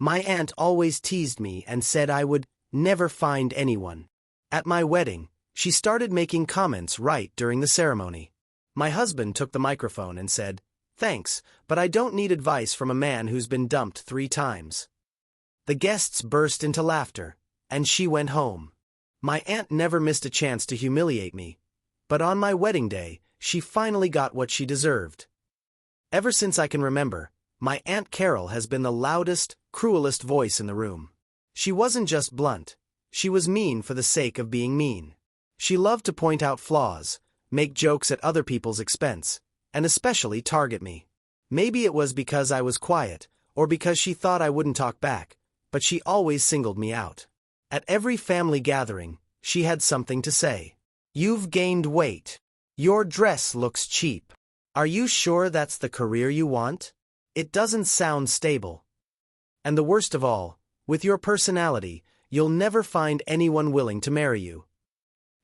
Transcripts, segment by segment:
My aunt always teased me and said I would never find anyone. At my wedding, she started making comments right during the ceremony. My husband took the microphone and said, "Thanks, but I don't need advice from a man who's been dumped 3 times." The guests burst into laughter, and she went home. My aunt never missed a chance to humiliate me, but on my wedding day, she finally got what she deserved. Ever since I can remember, my Aunt Carol has been the loudest, cruelest voice in the room. She wasn't just blunt, she was mean for the sake of being mean. She loved to point out flaws, make jokes at other people's expense, and especially target me. Maybe it was because I was quiet, or because she thought I wouldn't talk back, but she always singled me out. At every family gathering, she had something to say. "You've gained weight. Your dress looks cheap. Are you sure that's the career you want? It doesn't sound stable. And the worst of all, with your personality, you'll never find anyone willing to marry you."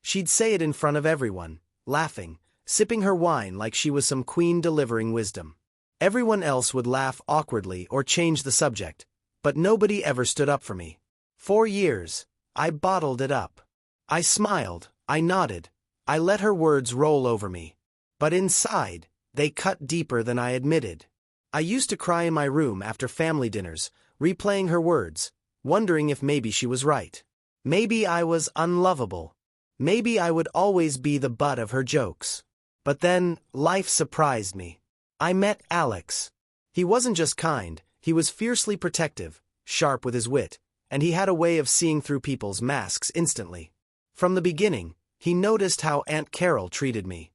She'd say it in front of everyone, laughing, sipping her wine like she was some queen delivering wisdom. Everyone else would laugh awkwardly or change the subject, but nobody ever stood up for me. For years, I bottled it up. I smiled, I nodded, I let her words roll over me. But inside, they cut deeper than I admitted. I used to cry in my room after family dinners, replaying her words, wondering if maybe she was right. Maybe I was unlovable. Maybe I would always be the butt of her jokes. But then, life surprised me. I met Alex. He wasn't just kind, he was fiercely protective, sharp with his wit, and he had a way of seeing through people's masks instantly. From the beginning, he noticed how Aunt Carol treated me.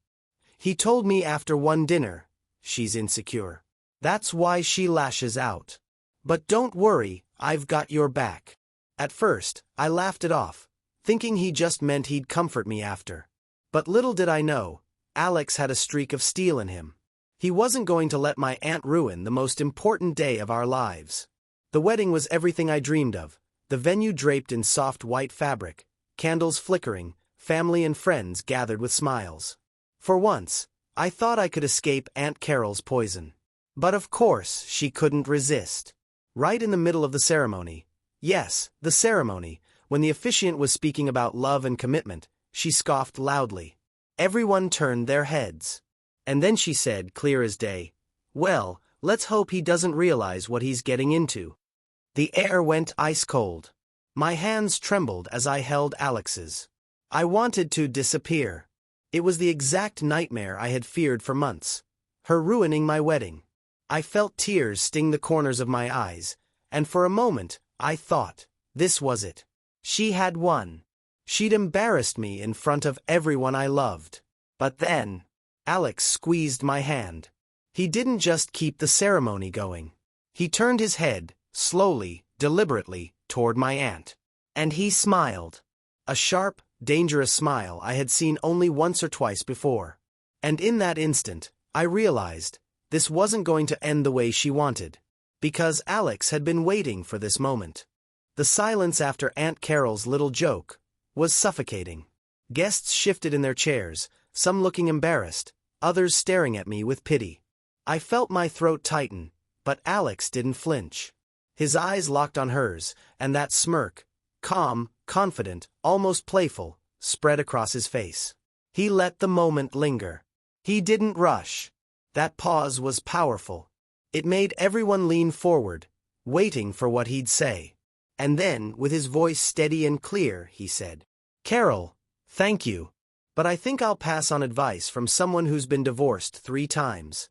He told me after one dinner, "She's insecure. That's why she lashes out. But don't worry, I've got your back." At first, I laughed it off, thinking he just meant he'd comfort me after. But little did I know, Alex had a streak of steel in him. He wasn't going to let my aunt ruin the most important day of our lives. The wedding was everything I dreamed of, the venue draped in soft white fabric, candles flickering, family and friends gathered with smiles. For once, I thought I could escape Aunt Carol's poison. But of course, she couldn't resist. Right in the middle of the ceremony, yes, the ceremony, when the officiant was speaking about love and commitment, she scoffed loudly. Everyone turned their heads. And then she said, clear as day, "Well, let's hope he doesn't realize what he's getting into." The air went ice cold. My hands trembled as I held Alex's. I wanted to disappear. It was the exact nightmare I had feared for months. Her ruining my wedding. I felt tears sting the corners of my eyes, and for a moment, I thought, this was it. She had won. She'd embarrassed me in front of everyone I loved. But then, Alex squeezed my hand. He didn't just keep the ceremony going. He turned his head, slowly, deliberately, toward my aunt. And he smiled. A sharp, dangerous smile I had seen only once or twice before. And in that instant, I realized, this wasn't going to end the way she wanted. Because Alex had been waiting for this moment. The silence after Aunt Carol's little joke was suffocating. Guests shifted in their chairs, some looking embarrassed, others staring at me with pity. I felt my throat tighten, but Alex didn't flinch. His eyes locked on hers, and that smirk, calm, confident, almost playful, spread across his face. He let the moment linger. He didn't rush. That pause was powerful. It made everyone lean forward, waiting for what he'd say. And then, with his voice steady and clear, he said, "Carol, thank you, but I think I'll pass on advice from someone who's been divorced 3 times.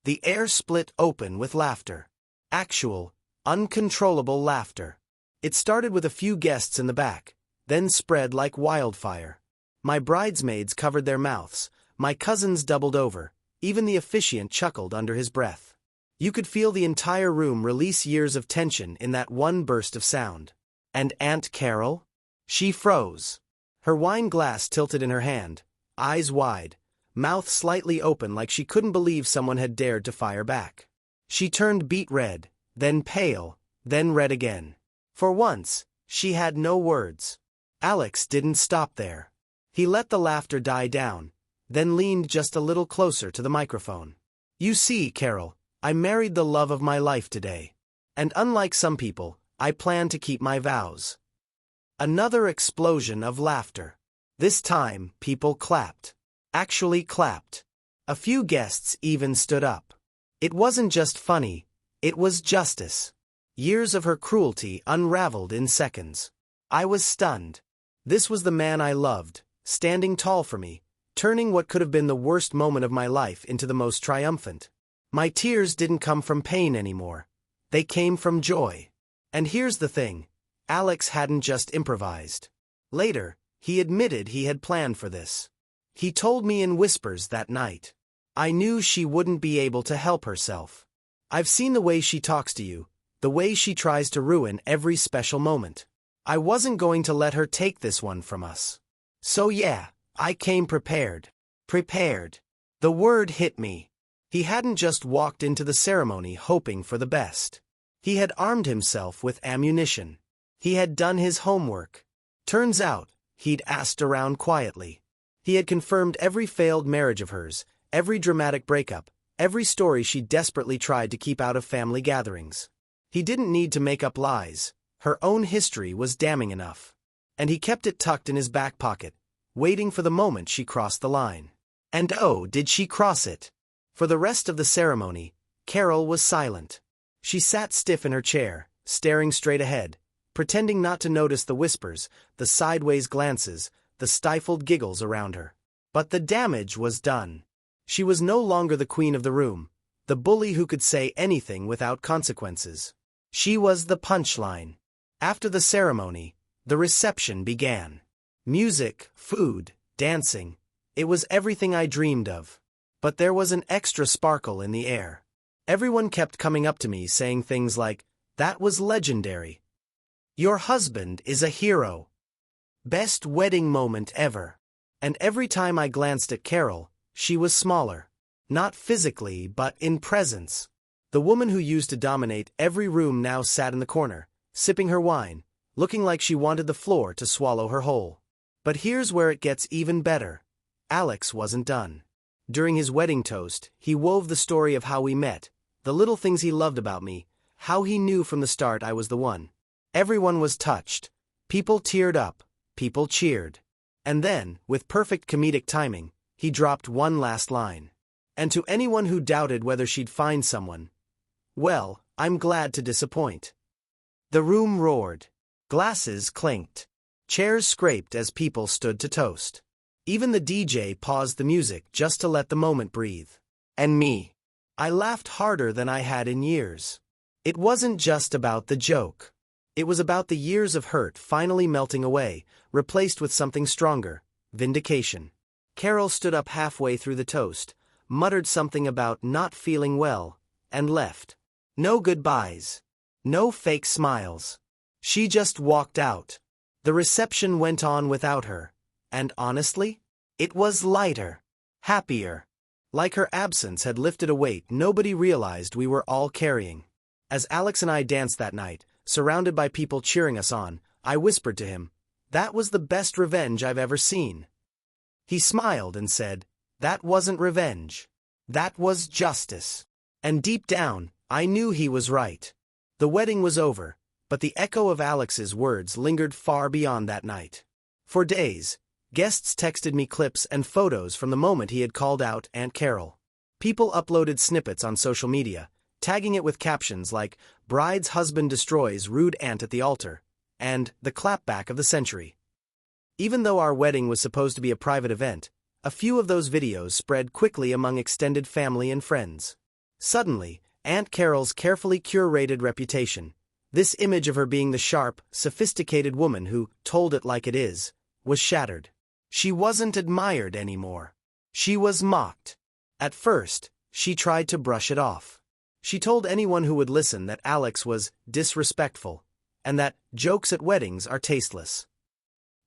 The air split open with laughter. Actual, uncontrollable laughter. It started with a few guests in the back, then spread like wildfire. My bridesmaids covered their mouths, my cousins doubled over, even the officiant chuckled under his breath. You could feel the entire room release years of tension in that one burst of sound. And Aunt Carol? She froze. Her wine glass tilted in her hand, eyes wide, mouth slightly open like she couldn't believe someone had dared to fire back. She turned beet red, then pale, then red again. For once, she had no words. Alex didn't stop there. He let the laughter die down, then leaned just a little closer to the microphone. "You see, Carol, I married the love of my life today. And unlike some people, I plan to keep my vows. Another explosion of laughter. This time, people clapped. Actually clapped. A few guests even stood up. It wasn't just funny, it was justice. Years of her cruelty unraveled in seconds. I was stunned. This was the man I loved, standing tall for me, turning what could have been the worst moment of my life into the most triumphant. My tears didn't come from pain anymore. They came from joy. And here's the thing, Alex hadn't just improvised. Later, he admitted he had planned for this. He told me in whispers that night. I knew she wouldn't be able to help herself. I've seen the way she talks to you, the way she tries to ruin every special moment. I wasn't going to let her take this one from us. So yeah, I came prepared. Prepared. The word hit me. He hadn't just walked into the ceremony hoping for the best. He had armed himself with ammunition. He had done his homework. Turns out, he'd asked around quietly. He had confirmed every failed marriage of hers, every dramatic breakup, every story she desperately tried to keep out of family gatherings. He didn't need to make up lies. Her own history was damning enough. And he kept it tucked in his back pocket, waiting for the moment she crossed the line. And oh, did she cross it! For the rest of the ceremony, Carol was silent. She sat stiff in her chair, staring straight ahead, pretending not to notice the whispers, the sideways glances, the stifled giggles around her. But the damage was done. She was no longer the queen of the room, the bully who could say anything without consequences. She was the punchline. After the ceremony, the reception began. Music, food, dancing. It was everything I dreamed of. But there was an extra sparkle in the air. Everyone kept coming up to me saying things like, "That was legendary. Your husband is a hero. Best wedding moment ever." And every time I glanced at Carol, she was smaller. Not physically, but in presence. The woman who used to dominate every room now sat in the corner, sipping her wine, looking like she wanted the floor to swallow her whole. But here's where it gets even better. Alex wasn't done. During his wedding toast, he wove the story of how we met, the little things he loved about me, how he knew from the start I was the one. Everyone was touched. People teared up. People cheered. And then, with perfect comedic timing, he dropped one last line. And to anyone who doubted whether she'd find someone, well, I'm glad to disappoint. The room roared. Glasses clinked. Chairs scraped as people stood to toast. Even the DJ paused the music just to let the moment breathe. And me. I laughed harder than I had in years. It wasn't just about the joke. It was about the years of hurt finally melting away, replaced with something stronger, vindication. Carol stood up halfway through the toast, muttered something about not feeling well, and left. No goodbyes. No fake smiles. She just walked out. The reception went on without her. And honestly, it was lighter. Happier. Like her absence had lifted a weight nobody realized we were all carrying. As Alex and I danced that night, surrounded by people cheering us on, I whispered to him, "That was the best revenge I've ever seen." He smiled and said, "That wasn't revenge. That was justice." And deep down, I knew he was right. The wedding was over, but the echo of Alex's words lingered far beyond that night. For days, guests texted me clips and photos from the moment he had called out Aunt Carol. People uploaded snippets on social media, tagging it with captions like, "Bride's husband destroys rude aunt at the altar," and "The clapback of the century." Even though our wedding was supposed to be a private event, a few of those videos spread quickly among extended family and friends. Suddenly, Aunt Carol's carefully curated reputation, this image of her being the sharp, sophisticated woman who told it like it is, was shattered. She wasn't admired anymore. She was mocked. At first, she tried to brush it off. She told anyone who would listen that Alex was disrespectful, and that jokes at weddings are tasteless.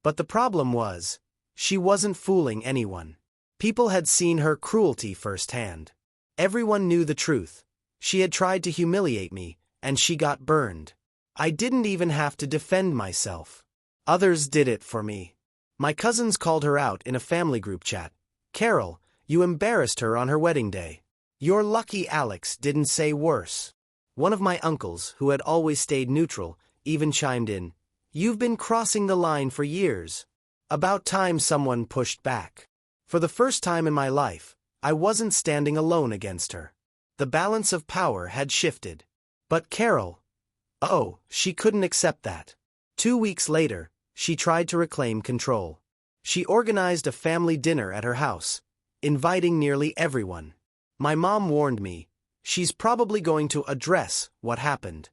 But the problem was, she wasn't fooling anyone. People had seen her cruelty firsthand. Everyone knew the truth. She had tried to humiliate me, and she got burned. I didn't even have to defend myself. Others did it for me. My cousins called her out in a family group chat. "Carol, you embarrassed her on her wedding day. You're lucky Alex didn't say worse." One of my uncles, who had always stayed neutral, even chimed in, "You've been crossing the line for years." About time someone pushed back. For the first time in my life, I wasn't standing alone against her. The balance of power had shifted. But Carol, oh, she couldn't accept that. 2 weeks later, she tried to reclaim control. She organized a family dinner at her house, inviting nearly everyone. My mom warned me, she's probably going to address what happened.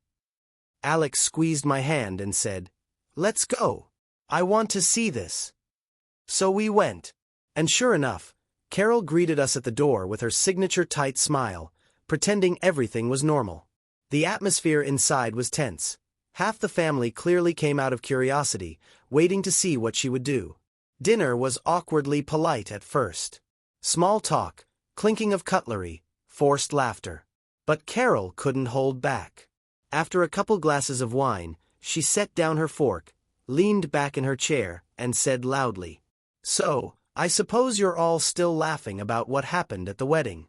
Alex squeezed my hand and said, "Let's go. I want to see this." So we went. And sure enough, Carol greeted us at the door with her signature tight smile, pretending everything was normal. The atmosphere inside was tense. Half the family clearly came out of curiosity, waiting to see what she would do. Dinner was awkwardly polite at first. Small talk, clinking of cutlery, forced laughter. But Carol couldn't hold back. After a couple glasses of wine, she set down her fork, leaned back in her chair, and said loudly, "So, I suppose you're all still laughing about what happened at the wedding."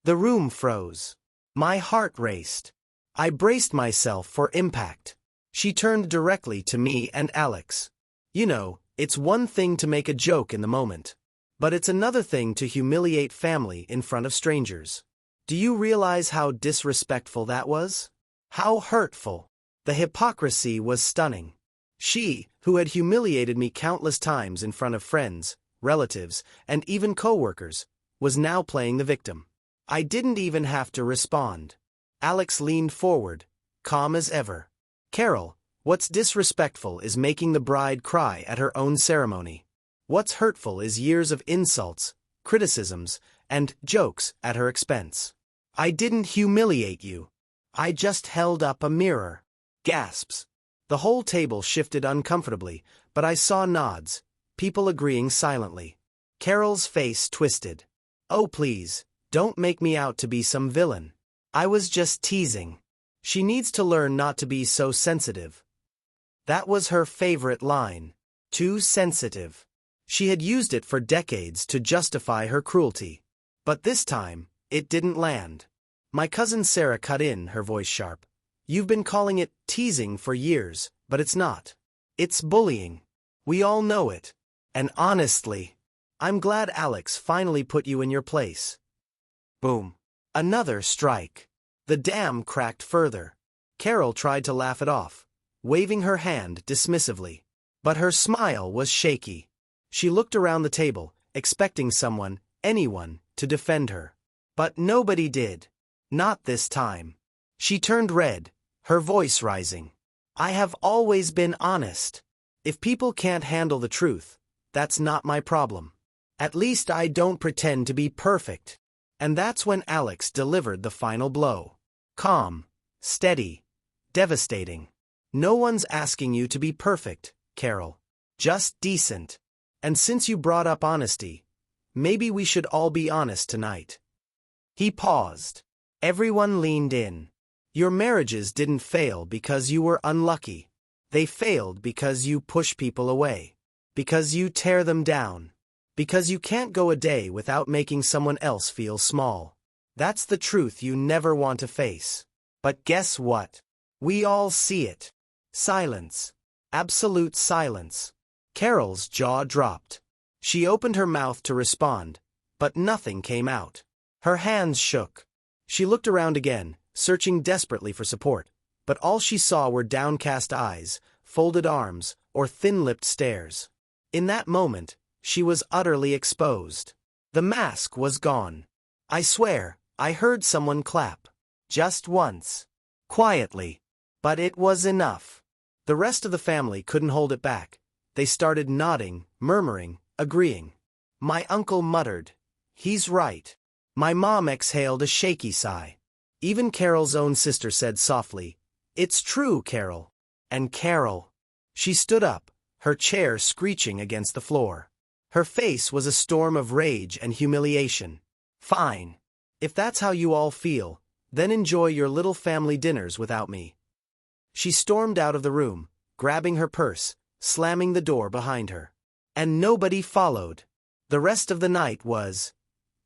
The room froze. My heart raced. I braced myself for impact. She turned directly to me and Alex. "You know, it's one thing to make a joke in the moment. But it's another thing to humiliate family in front of strangers. Do you realize how disrespectful that was? How hurtful? The hypocrisy was stunning. She, who had humiliated me countless times in front of friends, relatives, and even co-workers, was now playing the victim. I didn't even have to respond. Alex leaned forward, calm as ever. "Carol, what's disrespectful is making the bride cry at her own ceremony. What's hurtful is years of insults, criticisms, and jokes at her expense. I didn't humiliate you. I just held up a mirror." Gasps. The whole table shifted uncomfortably, but I saw nods, people agreeing silently. Carol's face twisted. "Oh please, don't make me out to be some villain. I was just teasing. She needs to learn not to be so sensitive." That was her favorite line. Too sensitive. She had used it for decades to justify her cruelty. But this time, it didn't land. My cousin Sarah cut in, her voice sharp. "You've been calling it teasing for years, but it's not. It's bullying. We all know it. And honestly, I'm glad Alex finally put you in your place." Boom. Another strike. The dam cracked further. Carol tried to laugh it off, waving her hand dismissively. But her smile was shaky. She looked around the table, expecting someone, anyone, to defend her. But nobody did. Not this time. She turned red, her voice rising. "I have always been honest. If people can't handle the truth, that's not my problem. At least I don't pretend to be perfect." And that's when Alex delivered the final blow. Calm, steady, devastating. "No one's asking you to be perfect, Carol. Just decent. And since you brought up honesty, maybe we should all be honest tonight." He paused. Everyone leaned in. "Your marriages didn't fail because you were unlucky. They failed because you push people away. Because you tear them down. Because you can't go a day without making someone else feel small. That's the truth you never want to face. But guess what? We all see it. Silence. Absolute silence." Carol's jaw dropped. She opened her mouth to respond, but nothing came out. Her hands shook. She looked around again, searching desperately for support, but all she saw were downcast eyes, folded arms, or thin-lipped stares. In that moment, she was utterly exposed. The mask was gone. I swear, I heard someone clap. Just once. Quietly. But it was enough. The rest of the family couldn't hold it back. They started nodding, murmuring, agreeing. My uncle muttered, "He's right." My mom exhaled a shaky sigh. Even Carol's own sister said softly, "It's true, Carol." And Carol. She stood up, her chair screeching against the floor. Her face was a storm of rage and humiliation. "Fine. If that's how you all feel, then enjoy your little family dinners without me." She stormed out of the room, grabbing her purse, slamming the door behind her. And nobody followed. The rest of the night was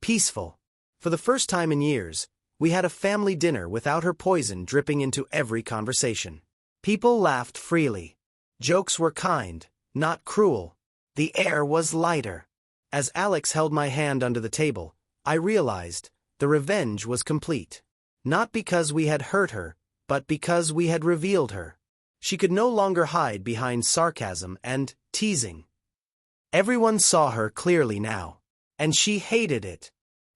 peaceful. For the first time in years, We had a family dinner without her poison dripping into every conversation. People laughed freely. Jokes were kind, not cruel. The air was lighter. As Alex held my hand under the table, I realized the revenge was complete. Not because we had hurt her, but because we had revealed her. She could no longer hide behind sarcasm and teasing. Everyone saw her clearly now, and she hated it.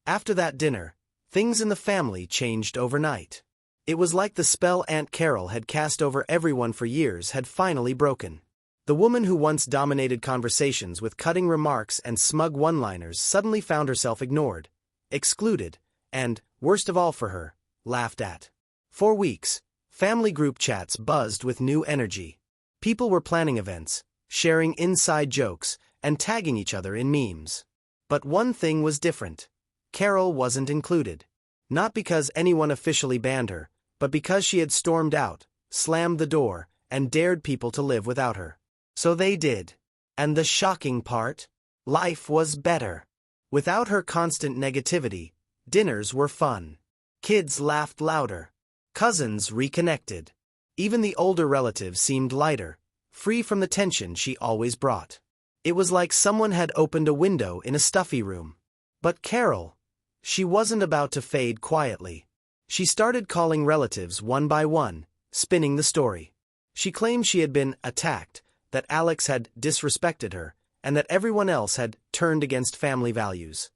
After that dinner, things in the family changed overnight. It was like the spell Aunt Carol had cast over everyone for years had finally broken. The woman who once dominated conversations with cutting remarks and smug one-liners suddenly found herself ignored, excluded, and, worst of all for her, laughed at. For weeks, family group chats buzzed with new energy. People were planning events, sharing inside jokes, and tagging each other in memes. But one thing was different. Carol wasn't included. Not because anyone officially banned her, but because she had stormed out, slammed the door, and dared people to live without her. So they did. And the shocking part? Life was better. Without her constant negativity, dinners were fun. Kids laughed louder. Cousins reconnected. Even the older relatives seemed lighter, free from the tension she always brought. It was like someone had opened a window in a stuffy room. But Carol, she wasn't about to fade quietly. She started calling relatives one by one, spinning the story. She claimed she had been attacked, that Alex had disrespected her, and that everyone else had turned against family values.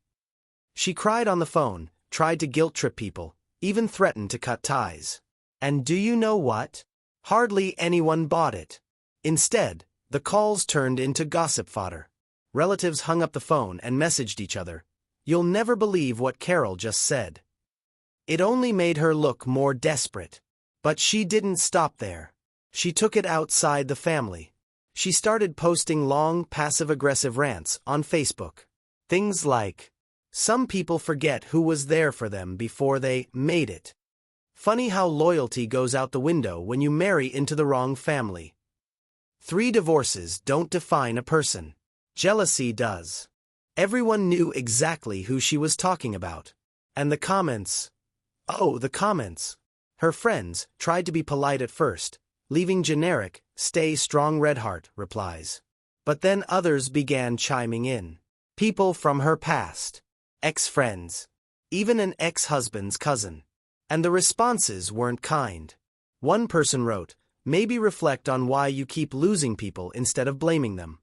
She cried on the phone, tried to guilt-trip people, even threatened to cut ties. And do you know what? Hardly anyone bought it. Instead, the calls turned into gossip fodder. Relatives hung up the phone and messaged each other. "You'll never believe what Carol just said." It only made her look more desperate. But she didn't stop there. She took it outside the family. She started posting long, passive-aggressive rants on Facebook. Things like, "Some people forget who was there for them before they made it." "Funny how loyalty goes out the window when you marry into the wrong family." "3 divorces don't define a person. Jealousy does." Everyone knew exactly who she was talking about. And the comments. Oh, the comments. Her friends tried to be polite at first, leaving generic, "Stay strong Redheart" replies. But then others began chiming in. People from her past. Ex-friends. Even an ex-husband's cousin. And the responses weren't kind. One person wrote, "Maybe reflect on why you keep losing people instead of blaming them."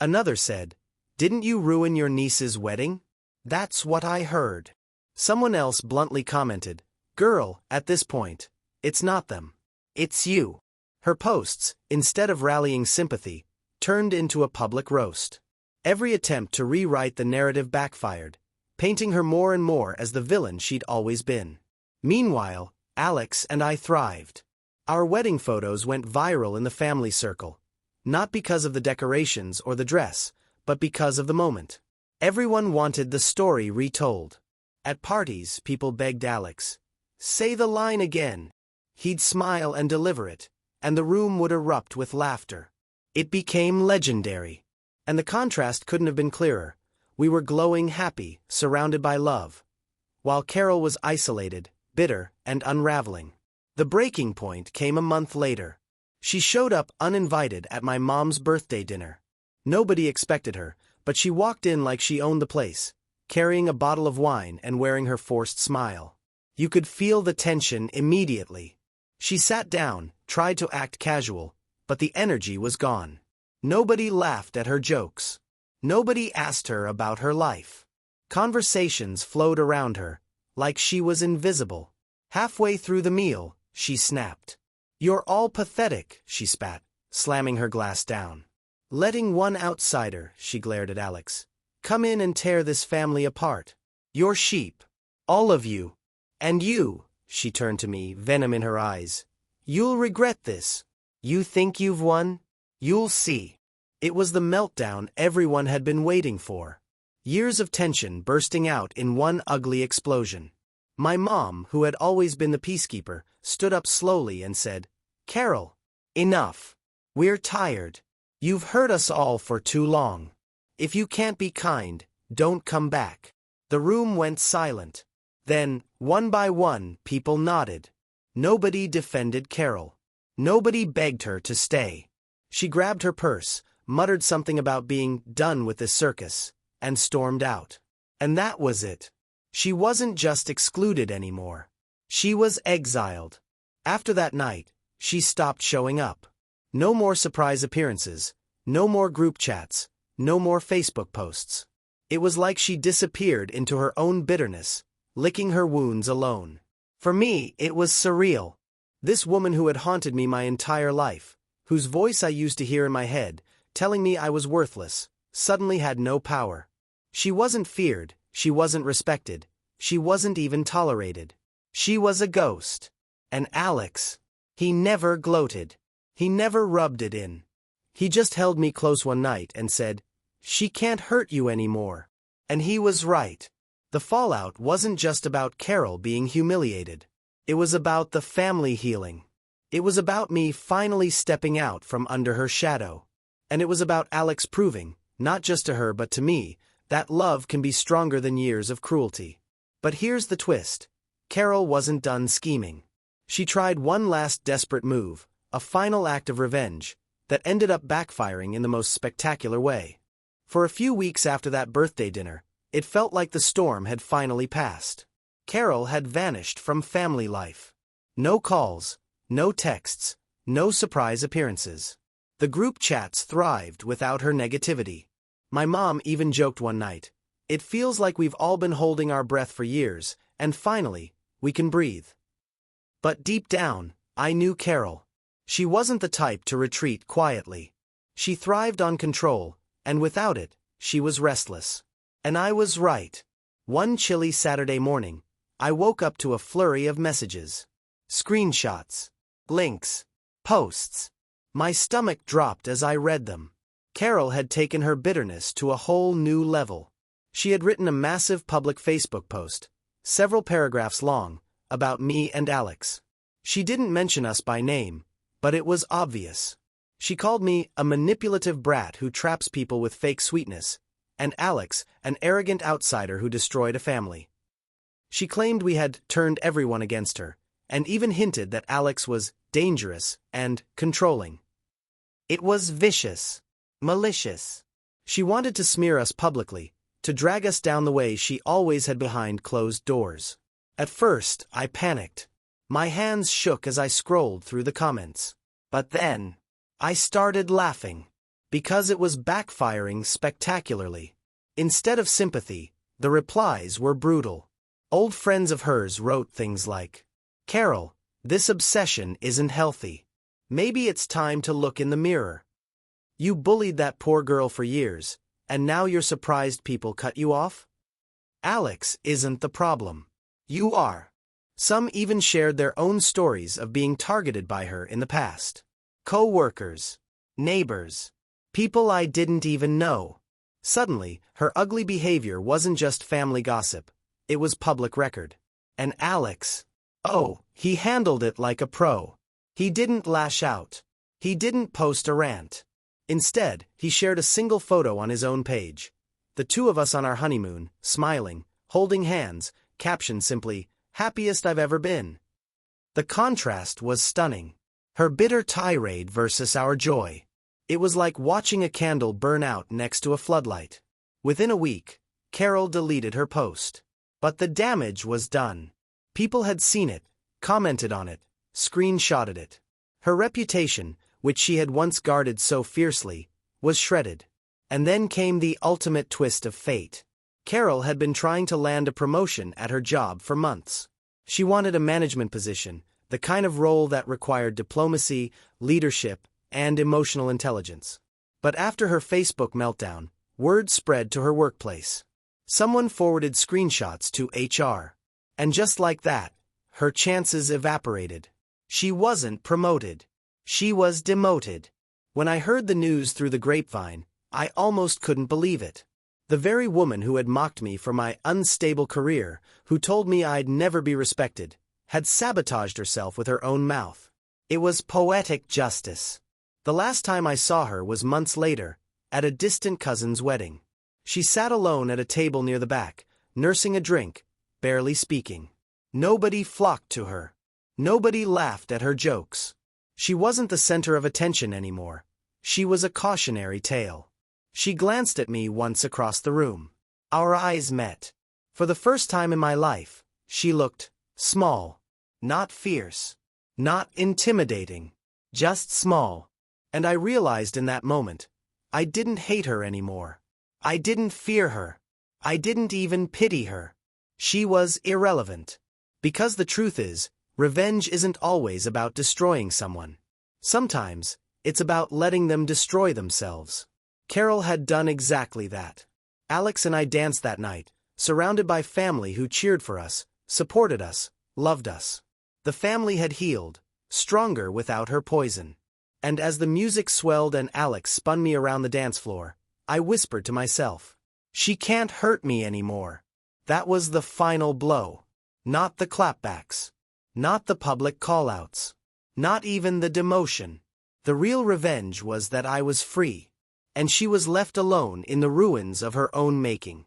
Another said, "Didn't you ruin your niece's wedding?" "That's what I heard." Someone else bluntly commented, "Girl, at this point, it's not them. It's you." Her posts, instead of rallying sympathy, turned into a public roast. Every attempt to rewrite the narrative backfired, painting her more and more as the villain she'd always been. Meanwhile, Alex and I thrived. Our wedding photos went viral in the family circle. Not because of the decorations or the dress, but because of the moment. Everyone wanted the story retold. At parties, people begged Alex, "Say the line again." He'd smile and deliver it, and the room would erupt with laughter. It became legendary. And the contrast couldn't have been clearer. We were glowing happy, surrounded by love. While Carol was isolated, bitter, and unraveling. The breaking point came a month later. She showed up uninvited at my mom's birthday dinner. Nobody expected her, but she walked in like she owned the place, carrying a bottle of wine and wearing her forced smile. You could feel the tension immediately. She sat down, tried to act casual, but the energy was gone. Nobody laughed at her jokes. Nobody asked her about her life. Conversations flowed around her, like she was invisible. Halfway through the meal, she snapped. "You're all pathetic," she spat, slamming her glass down. "Letting one outsider," she glared at Alex, "come in and tear this family apart. You're sheep. All of you. And you," she turned to me, venom in her eyes. "You'll regret this. You think you've won? You'll see." It was the meltdown everyone had been waiting for. Years of tension bursting out in one ugly explosion. My mom, who had always been the peacekeeper, stood up slowly and said, "Carol, enough. We're tired. You've hurt us all for too long. If you can't be kind, don't come back." The room went silent. Then, one by one, people nodded. Nobody defended Carol. Nobody begged her to stay. She grabbed her purse, muttered something about being done with this circus, and stormed out. And that was it. She wasn't just excluded anymore. She was exiled. After that night, she stopped showing up. No more surprise appearances, no more group chats, no more Facebook posts. It was like she disappeared into her own bitterness, licking her wounds alone. For me, it was surreal. This woman who had haunted me my entire life, whose voice I used to hear in my head, telling me I was worthless, suddenly had no power. She wasn't feared, she wasn't respected, she wasn't even tolerated. She was a ghost. And Alex, he never gloated. He never rubbed it in. He just held me close one night and said, "She can't hurt you anymore." And he was right. The fallout wasn't just about Carol being humiliated. It was about the family healing. It was about me finally stepping out from under her shadow. And it was about Alex proving, not just to her but to me, that love can be stronger than years of cruelty. But here's the twist. Carol wasn't done scheming. She tried one last desperate move, a final act of revenge, that ended up backfiring in the most spectacular way. For a few weeks after that birthday dinner, it felt like the storm had finally passed. Carol had vanished from family life. No calls, no texts, no surprise appearances. The group chats thrived without her negativity. My mom even joked one night, "It feels like we've all been holding our breath for years, and finally, we can breathe." But deep down, I knew Carol. She wasn't the type to retreat quietly. She thrived on control, and without it, she was restless. And I was right. One chilly Saturday morning, I woke up to a flurry of messages. Screenshots. Links. Posts. My stomach dropped as I read them. Carol had taken her bitterness to a whole new level. She had written a massive public Facebook post, several paragraphs long, about me and Alex. She didn't mention us by name, but it was obvious. She called me a manipulative brat who traps people with fake sweetness, and Alex, an arrogant outsider who destroyed a family. She claimed we had turned everyone against her, and even hinted that Alex was dangerous and controlling. It was vicious, malicious. She wanted to smear us publicly, to drag us down the way she always had behind closed doors. At first, I panicked. My hands shook as I scrolled through the comments. But then, I started laughing. Because it was backfiring spectacularly. Instead of sympathy, the replies were brutal. Old friends of hers wrote things like, "Carol, this obsession isn't healthy. Maybe it's time to look in the mirror. You bullied that poor girl for years, and now you're surprised people cut you off? Alex isn't the problem. You are." Some even shared their own stories of being targeted by her in the past. Co-workers, neighbors, people I didn't even know. Suddenly, her ugly behavior wasn't just family gossip, it was public record. And Alex, oh, he handled it like a pro. He didn't lash out. He didn't post a rant. Instead, he shared a single photo on his own page. The two of us on our honeymoon, smiling, holding hands, captioned simply, "Happiest I've ever been." The contrast was stunning. Her bitter tirade versus our joy. It was like watching a candle burn out next to a floodlight. Within a week, Carol deleted her post. But the damage was done. People had seen it, commented on it, screenshotted it. Her reputation, which she had once guarded so fiercely, was shredded. And then came the ultimate twist of fate. Carol had been trying to land a promotion at her job for months. She wanted a management position, the kind of role that required diplomacy, leadership, and emotional intelligence. But after her Facebook meltdown, word spread to her workplace. Someone forwarded screenshots to HR. And just like that, her chances evaporated. She wasn't promoted. She was demoted. When I heard the news through the grapevine, I almost couldn't believe it. The very woman who had mocked me for my unstable career, who told me I'd never be respected, had sabotaged herself with her own mouth. It was poetic justice. The last time I saw her was months later, at a distant cousin's wedding. She sat alone at a table near the back, nursing a drink, barely speaking. Nobody flocked to her. Nobody laughed at her jokes. She wasn't the center of attention anymore. She was a cautionary tale. She glanced at me once across the room. Our eyes met. For the first time in my life, she looked small. Not fierce. Not intimidating. Just small. And I realized in that moment, I didn't hate her anymore. I didn't fear her. I didn't even pity her. She was irrelevant. Because the truth is, revenge isn't always about destroying someone. Sometimes, it's about letting them destroy themselves. Carol had done exactly that. Alex and I danced that night, surrounded by family who cheered for us, supported us, loved us. The family had healed, stronger without her poison. And as the music swelled and Alex spun me around the dance floor, I whispered to myself, "She can't hurt me anymore." That was the final blow. Not the clapbacks. Not the public callouts. Not even the demotion. The real revenge was that I was free. And she was left alone in the ruins of her own making.